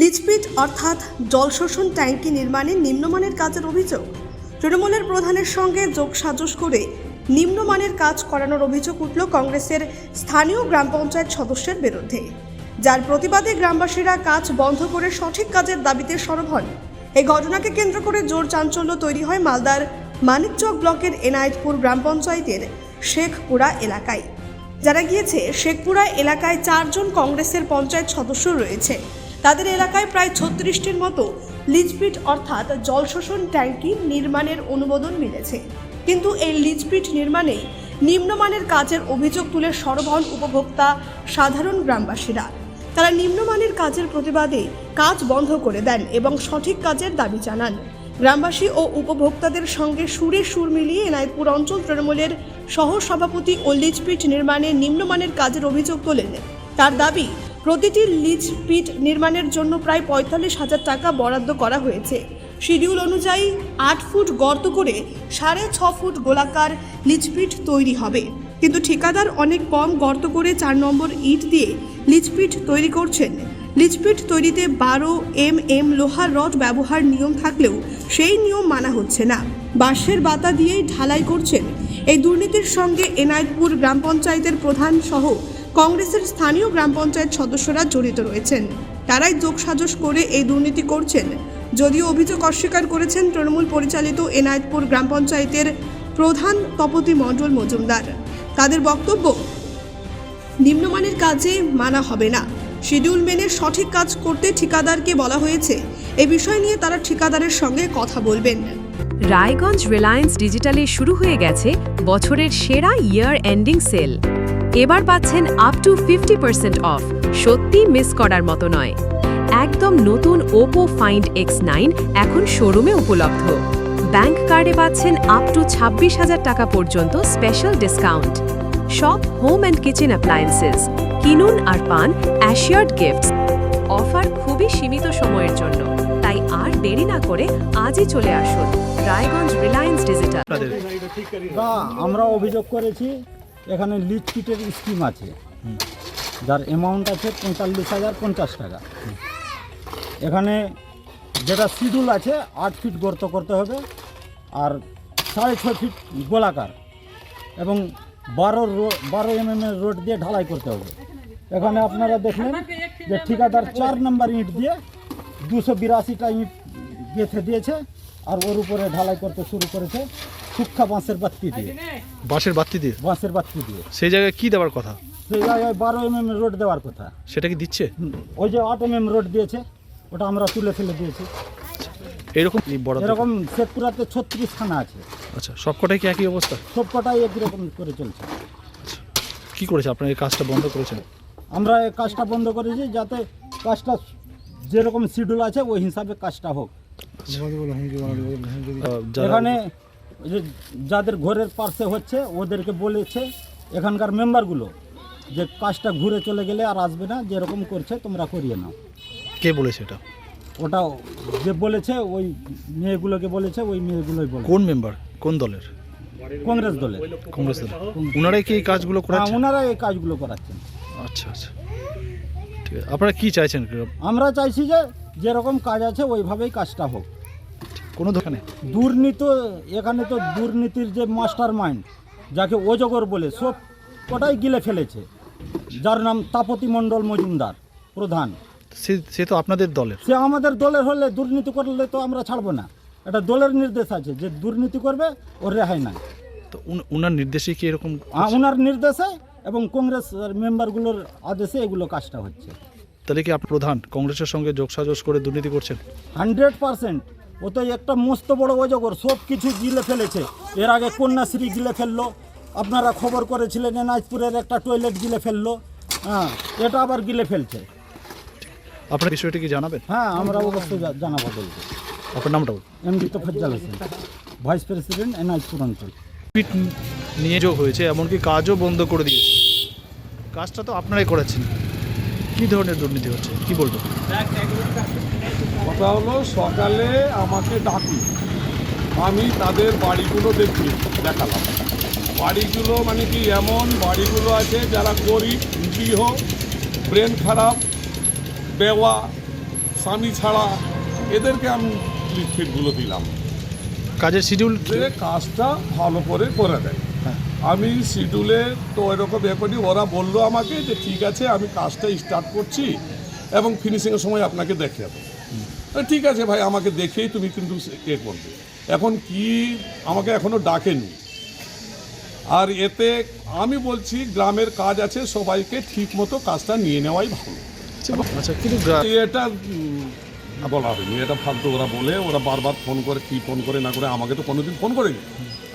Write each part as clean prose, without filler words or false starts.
লিচপিট অর্থাৎ জল শোষণ ট্যাঙ্কি নির্মাণে নিম্নমানের কাজের অভিযোগ। তৃণমূলের প্রধানের সঙ্গে যোগসাজশ করে নিম্নমানের কাজ করানোর অভিযোগ উঠল কংগ্রেসের স্থানীয় গ্রাম পঞ্চায়েত সদস্যের বিরুদ্ধে, যার প্রতিবাদে গ্রামবাসীরা কাজ বন্ধ করে সঠিক কাজের দাবিতে সরব হন। এই ঘটনাকে কেন্দ্র করে জোর চাঞ্চল্য তৈরি হয় মালদার মানিকচক ব্লকের এনায়েতপুর গ্রাম পঞ্চায়েতের শেখপুরা এলাকায়। যারা গিয়েছে, শেখপুরা এলাকায় 4 জন কংগ্রেসের পঞ্চায়েত সদস্য রয়েছে। তাদের এলাকায় প্রায় 36টির মতো লিচপিট অর্থাৎ জল শোষণ ট্যাঙ্কি নির্মাণের অনুমোদন মিলেছে, কিন্তু এই লিচপিট নির্মাণেই নিম্নমানের কাজের অভিযোগ তুলে সরব হন উপভোক্তা সাধারণ গ্রামবাসীরা। তারা নিম্নমানের কাজের প্রতিবাদে কাজ বন্ধ করে দেন এবং সঠিক কাজের দাবি জানান। গ্রামবাসী ও উপভোক্তাদের সঙ্গে সুরে সুর মিলিয়ে এনায়েতপুর অঞ্চল তৃণমূলের সহসভাপতি ও লিচপিট নির্মাণে নিম্নমানের কাজের অভিযোগ তোলেন। তার দাবি, প্রতিটি লিচপিট নির্মাণের জন্য প্রায় 45,000 টাকা বরাদ্দ করা হয়েছে। শিডিউল অনুযায়ী 8 ফুট গর্ত করে 6.5 ফুট গোলাকার লিচপিট তৈরি হবে, কিন্তু ঠিকাদার অনেক কম গর্ত করে 4 নম্বর ইট দিয়ে লিচপিট তৈরি করছেন। লিচপিট তৈরিতে 12 mm লোহার রড ব্যবহার নিয়ম থাকলেও সেই নিয়ম মানা হচ্ছে না। বাঁশের বাতা দিয়েই ঢালাই করছেন। এই দুর্নীতির সঙ্গে এনায়েতপুর গ্রাম পঞ্চায়েতের প্রধান সহ কংগ্রেসের স্থানীয় গ্রাম পঞ্চায়েত সদস্যরা জড়িত রয়েছেন। তারাই যোগসাজশ করে এই দুর্নীতি করছেন। যদিও অভিযোগ অস্বীকার করেছেন তৃণমূল পরিচালিত এনায়েতপুর গ্রাম পঞ্চায়েতের প্রধান তপতি মণ্ডল মজুমদার। তাদের বক্তব্য, নিম্নমানের কাজে মানা হবে না। শিডিউল মেনে সঠিক কাজ করতে ঠিকাদারকে বলা হয়েছে। এই বিষয় নিয়ে তারা ঠিকাদারের সঙ্গে কথা বলবেন। রায়গঞ্জ রিলায়েন্স ডিজিটালে শুরু হয়ে গেছে বছরের সেরা ইয়ার এন্ডিং সেল। এবার পাচ্ছেন আপ টু 50% অফ। সত্যি মিস করার মতো নয়। একদম নতুন ওপো ফাইন্ড X9 এখন শোরুমে উপলব্ধ। ব্যাংক কার্ডে পাচ্ছেন আপ টু 26,000 টাকা পর্যন্ত স্পেশাল ডিসকাউন্ট। সব হোম অ্যান্ড কিচেন অ্যাপ্লায়েন্সেস কিনুন আর পান অ্যাশিয়ার্ড গিফটস। অফার খুবই সীমিত সময়ের জন্য, তাই আর দেরি না করে আজই চলে আসুন রায়গঞ্জ রিলায়েন্স ডিজিটাল। আমরা অভিযোগ করেছি, এখানে লিচপিটের স্কিম আছে, যার অ্যামাউন্ট আছে 45,050 টাকা। এখানে যেটা শিডিউল আছে 8 ফিট গর্ত করতে হবে আর 6.5 ফিট গোলাকার এবং 12 mm রোড দিয়ে ঢালাই করতে হবে। এখানে আপনারা দেখলেন যে ঠিকাদার 4 নম্বর ইট দিয়ে 282টা ইট গেঁথে দিয়েছে আর ওর উপরে ঢালাই করতে শুরু করেছে শুক্ষা বাঁশের বাতি দিয়ে। বাঁশের বাতি দিয়ে সেই জায়গায় কি দেওয়ার কথা? সেই জায়গায় 12 mm রোড দেওয়ার কথা। সেটা কি দিচ্ছে? ওই যে 8 mm রোড দিয়েছে, ওটা আমরা তুলে ফেলে দিয়েছি। এরকম শেখপুরাতে 36 থানা আছে। আচ্ছা, সবকটাই কি একই অবস্থা? সবকটাই একই রকম করে চলছে। কি করেছে আপনারা, এই কাজটা বন্ধ করেছেন? আমরা এই কাজটা বন্ধ করেছি যাতে কাজটা যেরকম শিডিউল আছে ওই হিসাবে কাজটা হোক। এখানে যাদের ঘরের পাশে হচ্ছে ওদেরকে বলেছে এখানকার মেম্বারগুলো যে কাজটা ঘুরে চলে গেলে আর আসবে না, যেরকম করছে তোমরা করিয়ে নাও। কে বলেছে এটা? ওটা যে বলেছে ওই মেয়েগুলোকে বলেছে, ওই মেয়েগুলোই বলে। কোন মেম্বার, কোন দলের? কংগ্রেস দলের। কংগ্রেস দলের। ওনারাই কি এই কাজগুলো করাচ্ছেন? ওনারাই এই কাজগুলো করাচ্ছেন। আচ্ছা আচ্ছা, ঠিক আছে। আপনারা কি চাইছেন? আমরা চাইছি যে যেরকম কাজ আছে ওইভাবেই কাজটা হোক। কোনো দোকানে দুর্নীতি, এখানে তো দুর্নীতির যে মাস্টার মাইন্ড যাকে অজগর বলে সব কটাই গিলে ফেলেছে, যার নাম তাপতি মণ্ডল মজুমদার প্রধান। সে তো আপনাদের দলের। সে আমাদের দলের হলে দুর্নীতি করলে তো আমরা ছাড়বো না। এটা দলের নির্দেশ আছে যে দুর্নীতি করবে ওর রেহাই নাই। তো ওনার নির্দেশে কি এরকম? ওনার নির্দেশে এবং কংগ্রেস মেম্বারগুলোর আদেশে এগুলো কাজটা হচ্ছে। তাহলে কি আপনি প্রধান কংগ্রেসের সঙ্গে যোগসাজশ করে দুর্নীতি করছেন? 100%। ও তো একটা মস্ত বড় অজগর, সব কিছু গিলে ফেলেছে। এর আগে কন্যাশ্রী গিলে ফেললো, আপনারা খবর করেছিলেন এনায়েতপুরের একটা টয়লেট গিলে ফেললো। হ্যাঁ, এটা আবার গিলে ফেলছে। আপনার বিষয়টি কি জানাবেন? হ্যাঁ, আমরা অবশ্যই জানাবো বলবো। আপনার নামটা বলুন। MD Tofazzal Hossain, vice president Enayetpur অঞ্চল। পিট নিয়ে যোগ হয়েছে, এমনকি কাজও বন্ধ করে দিয়েছে। কাজটা তো আপনারাই করেছেন, কী ধরনের দুর্নীতি হচ্ছে কি বলবো? কথা হলো, সকালে আমাকে ডাকি, আমি তাদের বাড়িগুলো দেখালাম। বাড়িগুলো মানে কি এমন বাড়িগুলো আছে যারা গরিব, গৃহ, ব্রেন খারাপ, বেওয়া, স্বামী ছাড়া এদেরকে আমি লিফটগুলো দিলাম কাজের শিডিউল যে কাজটা ভালো করে করে দেয়। আমি শিডিউলে তো এরকম করি, ওরা বললো আমাকে যে ঠিক আছে আমি কাজটা স্টার্ট করছি এবং ফিনিশিংয়ের সময় আপনাকে দেখে যাবো। ঠিক আছে ভাই, আমাকে দেখেই তুমি কিন্তু এ করবে। এখন কি আমাকে এখনও ডাকেনি। আর এতে আমি বলছি গ্রামের কাজ আছে, সবাইকে ঠিক মতো কাজটা নিয়ে নেওয়াই ভালো। আচ্ছা, কিন্তু এটা বলা হয়নি, এটা ফালতু ওরা বলে, ওরা বারবার ফোন করে, কি ফোন করে না করে, আমাকে তো কোনোদিন ফোন করেনি।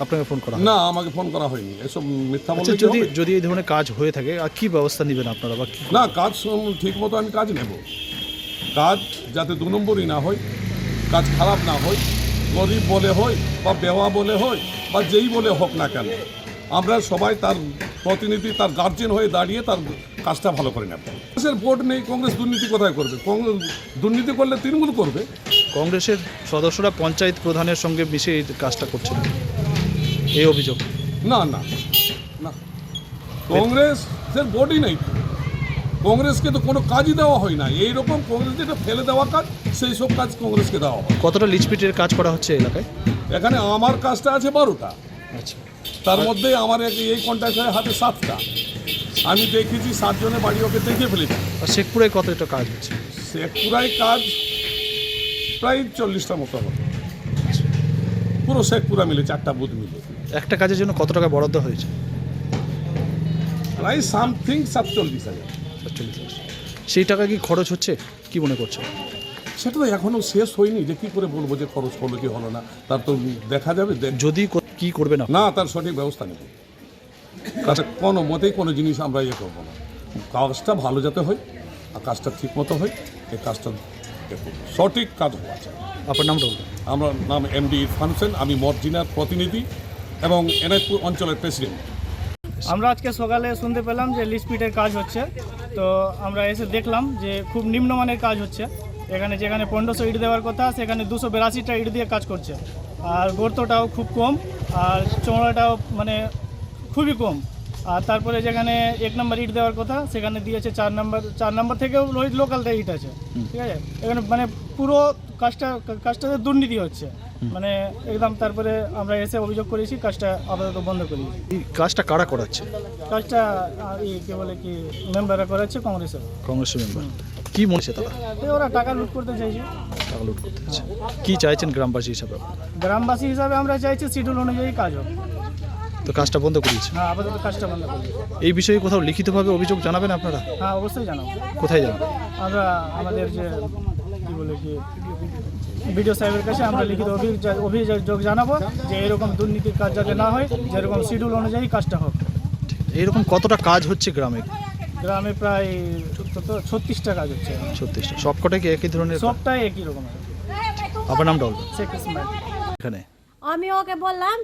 আপনাকে ফোন করা না, আমাকে ফোন করা হয়নি। এসব মিথ্যা বললে আচ্ছা, যদি এই ধরনের কাজ হয়ে থাকে আর কি ব্যবস্থা নেবেন আপনারা বা কি? না, কাজ ঠিক মতো আমি কাজ নেব। কাজ যাতে 2 নম্বরই না হয়, কাজ খারাপ না হয়, গরিব বলে হয় বা বেওয়া বলে হয় বা যেই বলে হোক না কেন, আমরা সবাই তার প্রতিনিধি, তার গার্জেন হয়ে দাঁড়িয়ে তার কাজটা ভালো করে নেব। কংগ্রেসের ভোট নেই, কংগ্রেস দুর্নীতি কোথায় করবে? দুর্নীতি করলে তৃণমূল করবে। কংগ্রেসের সদস্যরা পঞ্চায়েত প্রধানের সঙ্গে মিশে এই কাজটা করছে, এই অভিযোগ। না না না, কংগ্রেসের ভোটই নেই। কংগ্রেসকে তো কোনো কাজই দেওয়া হয় না। এইরকম কংগ্রেস যেটা ফেলে দেওয়া কাজ, সেই সব কাজ কংগ্রেসকে দেওয়া হয়। কতটা লিচপিটের কাজ করা হচ্ছে এলাকায়? এখানে আমার কাজটা আছে 12টা, আচ্ছা, তার মধ্যে আমার এই কন্ট্রাক্টের হাতে 7টা। আমি দেখেছি 7 জনের বাড়ি ওকে দেখে ফেলেছি। আর শেখপুরে কতটা কাজ হচ্ছে? শেখপুরায় কাজ প্রায় 40টার মতো হবে, পুরো শেখপুরা মিলে 4টা বুথ মিলে। একটা কাজের জন্য কত টাকা বরাদ্দ হয়েছে? প্রায় সামথিং 47,000। সেই টাকা কি খরচ হচ্ছে, কি মনে করছে? সেটা তো এখনও শেষ হয়নি, যে কী করে বলবো যে খরচ হলো কি হলো না, তার তো দেখা যাবে। যদি কি করবে না না, তার সঠিক ব্যবস্থা নেব। তাতে কোনো মতেই কোনো জিনিস আমরা ইয়ে করবো না। কাজটা ভালো যাতে হয় আর কাজটা ঠিক মতো হয়, এই কাজটা সঠিক কাজ হওয়া চাই। আপনার নামটা বলুন। আমার নাম MD ইরফান হোসেন, আমি মর্জিনার প্রতিনিধি এবং এনায়তপুর অঞ্চলের প্রেসিডেন্ট। আমরা আজকে সকালে শুনতে পেলাম যে লিচপিটের কাজ হচ্ছে, তো আমরা এসে দেখলাম যে খুব নিম্নমানের কাজ হচ্ছে। এখানে যেখানে 1500 ইট দেওয়ার কথা, সেখানে 282টা ইট দিয়ে কাজ করছে। আর গর্তটাও খুব কম, আর চওড়াটাও মানে খুবই কম। আর তারপরে যেখানে 1 নম্বর ইট দেওয়ার কথা, সেখানে দিয়েছে 4 নম্বর থেকেও লোকালটা ইট আছে, ঠিক আছে। এখানে মানে পুরো কাজটাতে দুর্নীতি হচ্ছে, মানে একদম। তারপরে আমরা এসে অভিযোগ করেছি, কাজটা আপাতত বন্ধ করি। এই কাজটা কারা করাচ্ছে? কাজটা কে বলে কি মেম্বাররা করাচ্ছে, কংগ্রেসের মেম্বার। কি মনে হচ্ছে তারা? ওরা টাকা লুট করতে চাইছে। টাকা লুট করতে চাইছে। কি চাইছেন গ্রামবাসী হিসাবে? গ্রামবাসী হিসাবে আমরা চাইছি শিডিউল অনুযায়ী কাজ হোক। তো কাজটা বন্ধ করিয়েছে? হ্যাঁ, আপাতত কাজটা বন্ধ করি। এই বিষয়ে কোথাও লিখিতভাবে অভিযোগ জানাবেন আপনারা? হ্যাঁ, অবশ্যই জানাবো। কোথায় জানাবেন? আমরা আমাদের যে কি বলে কি বিডিও সাহেবের কাছে আমরা লিখিত অভিযোগ জানাবো যে এরকম দুর্নীতির কাজ যাতে না হয়, যেরকম শিডিউল অনুযায়ী কাজটা হোক। এইরকম কতটা কাজ হচ্ছে গ্রামে? গ্রামে প্রায় 36টা কাজ হচ্ছে। 36টা। সবকটাই কি একই ধরনের? সবটাই একই রকম। আপনার নামটা বলবেন। শেখ ইসমাইল। এখানে আমি ওকে বললাম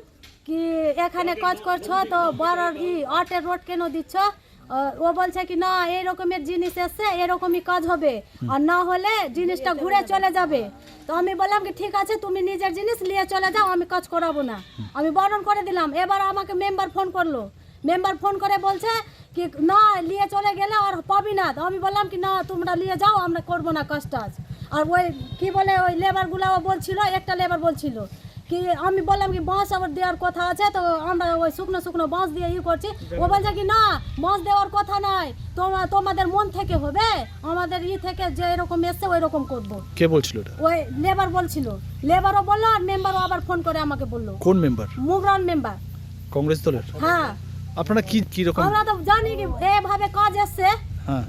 কি এখানে কাজ করছো তো 8 রোড কেন দিচ্ছ? ও বলছে কি না, এই রকমের জিনিস এসছে, এরকমই কাজ হবে, আর না হলে জিনিসটা ঘুরে চলে যাবে। তো আমি বললাম কি ঠিক আছে, তুমি নিজের জিনিস নিয়ে চলে যাও, আমি কাজ করাবো না। আমি বারণ করে দিলাম। এবার আমাকে মেম্বার ফোন করলো। মেম্বার ফোন করে বলছে কি না, নিয়ে চলে গেলে আর পাবি না। তো আমি বললাম কি না, তোমরা নিয়ে যাও, আমরা করবো না কাজ টাজ। আর ওই কি বলে ওই লেবারগুলাও বলছিল, একটা লেবার বলছিল কি, আমি বললাম কি বাঁশ আবার দেওয়ার কথা আছে, তো আমরা ওই শুকনো বাঁশ দিয়ে করছি। ও বলছে কি না, বাঁশ দেওয়ার কথা নাই, তোমাদের মন থেকে হবে, আমাদের থেকে যে এরকম এসছে ওই রকম করবো। কে বলছিল এটা? ওই লেবার বলছিল। লেবারও বললো, আর মেম্বারও আবার ফোন করে আমাকে বললো। কোন মেম্বার? মুগরান মেম্বার, কংগ্রেস দলের। হ্যাঁ। আপনারা কি রকম? আমরা তো জানি কি এভাবে কাজ এসছে। হ্যাঁ।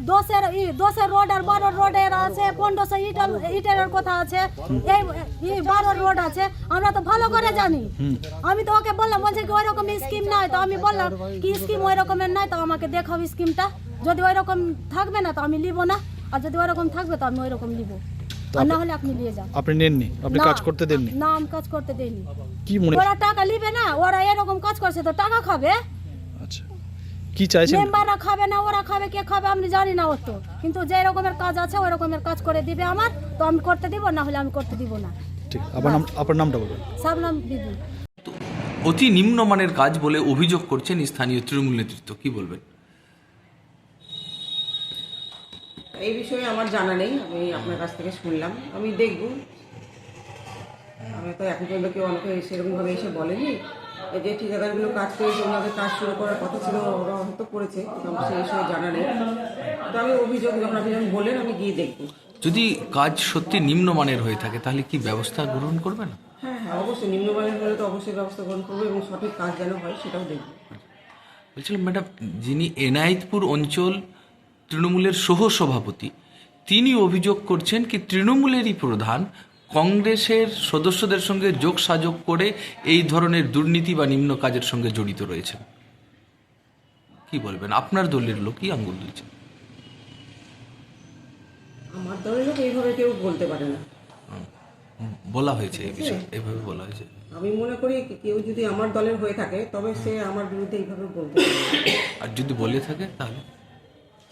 10 রোড আর 12 রোডের আছে, 1500 ইটের কথা আছে, এই 12 রোড আছে, আমরা তো ভালো করে জানি। আমি তো ওকে বললাম, বলছে কি ওই রকম স্কিম নাই। তো আমি বললাম কি স্কিম ওই রকমের নাই, তো আমাকে দেখাও স্কিমটা। যদি ওই রকম থাকবে না তো আমি নিব না, আর যদি ওই রকম থাকবে তো আমি ওই রকম নিব, আর না হলে আপনি নিয়ে যান। আপনি নেননি? আপনি কাজ করতে দেননি? না, আমি কাজ করতে দেইনি। কি মনে? ওরা টাকা নিবে না, ওরা এরকম কাজ করছে তো টাকা খাবে। আচ্ছা, কি চাইছেন? মেম্বাররা খাবে না, ওরা খাবে, কে খাবে আমি জানি না অত, কিন্তু যে রকমের কাজ আছে ওই রকমের কাজ করে দিবে আমার, তো আমি করতে দিব, না হলে আমি করতে দিব না। ঠিক। আপনার নামটা বলবেন। সাবনাম বিবি। অতি নিম্নমানের কাজ বলে অভিযোগ করছেন স্থানীয় তৃণমূল নেতৃত্ব, কি বলবেন? এই বিষয়ে আমার জানা নেই, আমি আপনার কাছ থেকে শুনলাম, আমি দেখব। আমি তো এখন পর্যন্ত কেউ আমাকে সেরকমভাবে এসে বলেনি। এই যে ঠিকাদারগুলো কাজ করেছে, ওনাদের কাজ শুরু করার কথা ছিল, ওরা হয়তো করেছে, কিন্তু আমার সেই বিষয়ে জানা নেই। তো আমি অভিযোগ যখন আপনি যখন বললেন, আমি গিয়ে দেখব। যদি কাজ সত্যি নিম্নমানের হয়ে থাকে তাহলে কি ব্যবস্থা গ্রহণ করবেন? হ্যাঁ হ্যাঁ, অবশ্যই নিম্নমানের হলে তো অবশ্যই ব্যবস্থা গ্রহণ করবো এবং সঠিক কাজ যেন হয় সেটাও দেখব। বলছিলাম ম্যাডাম, যিনি এনায়েতপুর অঞ্চল তৃণমূলের সহ সভাপতি, তিনি অভিযোগ করছেন কি তৃণমূলেরই প্রধান কংগ্রেসের সদস্যদের সঙ্গে যোগসাযোগ করে এই ধরনের দুর্নীতি বা নিম্ন কাজের সঙ্গে জড়িত রয়েছেন। কি বলবেন? আপনার দলের লোকই আঙ্গুল দিয়েছে। আমার দলের লোক এইভাবে কেউ বলতে পারে না। বলা হয়েছে এই বিষয়ে, এভাবে বলা হয়েছে। আমি মনে করি কেউ যদি আমার দলের হয়ে থাকে তবে সে আমার বিরুদ্ধে এইভাবে বলতে পারে না। আর যদি বলে থাকে তাহলে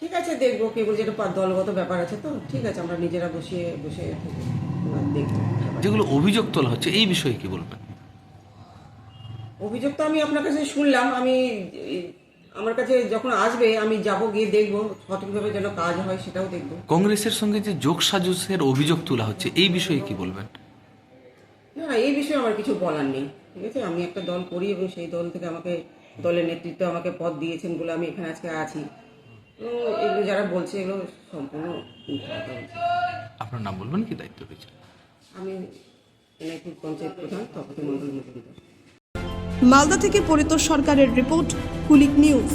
ঠিক আছে, দেখবো। কেউ বলছে এটা দলগত ব্যাপার আছে, তো ঠিক আছে, আমরা নিজেরা বসে দেখবো। যেগুলো অভিযোগ তোলা হচ্ছে এই বিষয়ে কি বলবেন? অভিযোগ তো আমি আপনার কাছে শুনলাম, আমি আমার কাছে যখন আসবে আমি যাব, গিয়ে দেখবো সঠিকভাবে যেন কাজ হয় সেটাও দেখবো। কংগ্রেসের সঙ্গে যে যোগসাজশের অভিযোগ তোলা হচ্ছে এই বিষয়ে কি বলবেন? না, এই বিষয়ে আমার কিছু বলার নেই। ঠিক আছে, আমি একটা দল করি এবং সেই দল থেকে আমাকে দলের নেতৃত্ব আমাকে পদ দিয়েছেন বলে আমি এখানে আজকে আছি। তো এগুলো যারা বলছে এগুলো সম্পূর্ণ মিথ্যা কথা বলছে। আপনার নাম বলবেন, কি দায়িত্ব রয়েছে? আমি এনায়তপুর পঞ্চায়েত প্রধান তপতি মণ্ডল মজুমদার। মালদা থেকে পরিতোষ সরকারের রিপোর্ট, কুলিক নিউজ।